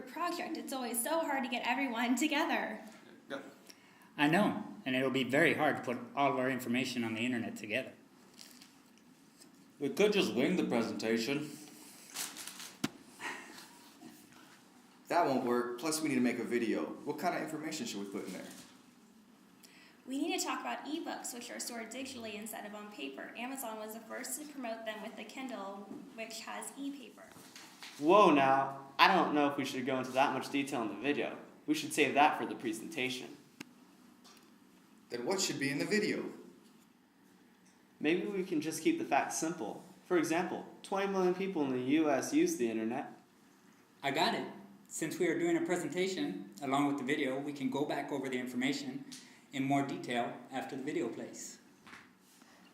group project. It's always so hard to get everyone together. I know, and it'll be very hard to put all of our information on the internet together. We could just wing the presentation. That won't work. Plus, we need to make a video. What kind of information should we put in there? We need to talk about ebooks, which are stored digitally instead of on paper. Amazon was the first to promote them with the Kindle, which has e-paper. Whoa now, I don't know if we should go into that much detail in the video. We should save that for the presentation. Then what should be in the video? Maybe we can just keep the facts simple. For example, 20 million people in the US use the internet. I got it. Since we are doing a presentation, along with the video, we can go back over the information in more detail after the video plays.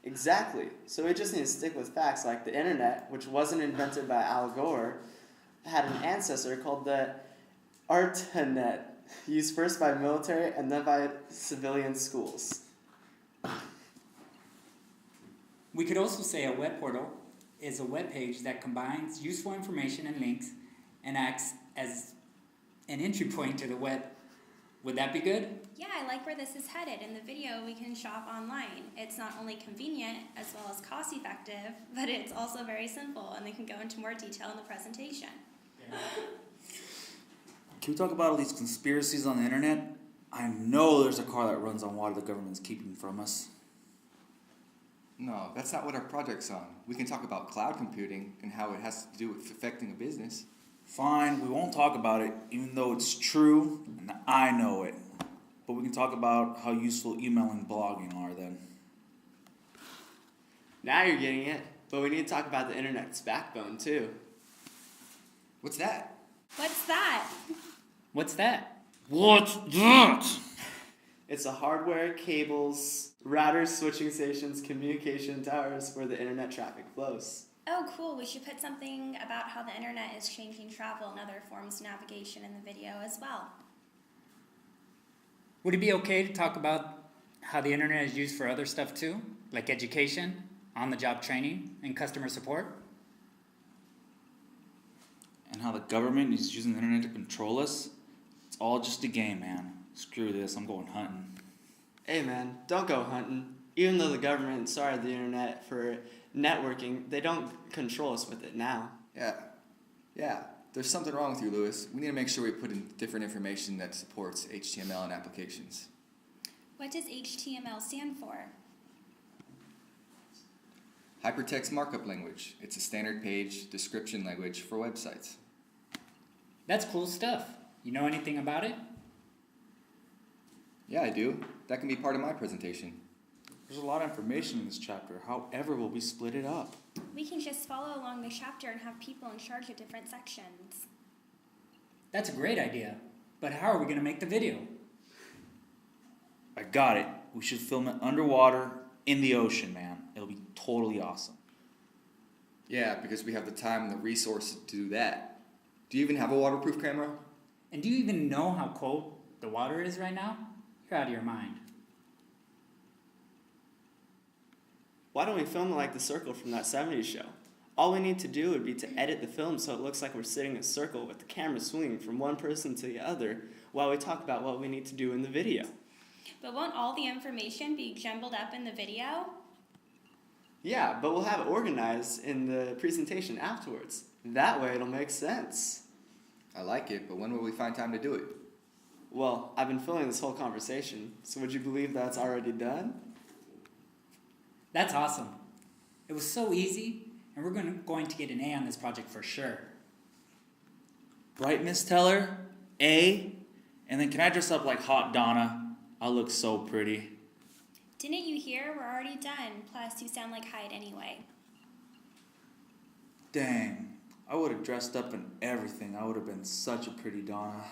Exactly. So we just need to stick with facts like the internet, which wasn't invented by Al Gore, had an ancestor called the Artanet, used first by military and then by civilian schools. We could also say a web portal is a web page that combines useful information and links and acts as an entry point to the web. Would that be good? Yeah, I like where this is headed. In the video, we can shop online. It's not only convenient as well as cost-effective, but it's also very simple, and they can go into more detail in the presentation. Can we talk about all these conspiracies on the internet? I know there's a car that runs on water the government's keeping from us. No, that's not what our project's on. We can talk about cloud computing and how it has to do with affecting a business. Fine, we won't talk about it, even though it's true, and I know it. But we can talk about how useful email and blogging are then. Now you're getting it, but we need to talk about the internet's backbone too. What's that? What's that? What's that? What's that? It's the hardware, cables, routers, switching stations, communication towers where the internet traffic flows. Oh, cool. We should put something about how the internet is changing travel and other forms of navigation in the video as well. Would it be okay to talk about how the internet is used for other stuff too? Like education, on-the-job training, and customer support? And how the government is using the internet to control us? It's all just a game, man. Screw this, I'm going hunting. Hey man, don't go hunting. Even though the government started the internet for networking, they don't control us with it now. Yeah. There's something wrong with you, Lewis. We need to make sure we put in different information that supports HTML and applications. What does HTML stand for? Hypertext Markup Language. It's a standard page description language for websites. That's cool stuff. You know anything about it? Yeah, I do. That can be part of my presentation. There's a lot of information in this chapter. However, will we split it up? We can just follow along the chapter and have people in charge of different sections. That's a great idea. But how are we going to make the video? I got it. We should film it underwater in the ocean, man. It'll be totally awesome. Yeah, because we have the time and the resources to do that. Do you even have a waterproof camera? And do you even know how cold the water is right now? You're out of your mind. Why don't we film it like the circle from that 70s show? All we need to do would be to edit the film so it looks like we're sitting in a circle with the camera swinging from one person to the other while we talk about what we need to do in the video. But won't all the information be jumbled up in the video? Yeah, but we'll have it organized in the presentation afterwards. That way it'll make sense. I like it, but when will we find time to do it? Well, I've been filming this whole conversation, so would you believe that's already done? That's awesome. It was so easy, and we're going to get an A on this project for sure. Right, Miss Teller? A? And then can I dress up like Hot Donna? I'll look so pretty. Didn't you hear? We're already done. Plus, you sound like Hyde anyway. Dang. I would have dressed up in everything. I would have been such a pretty Donna.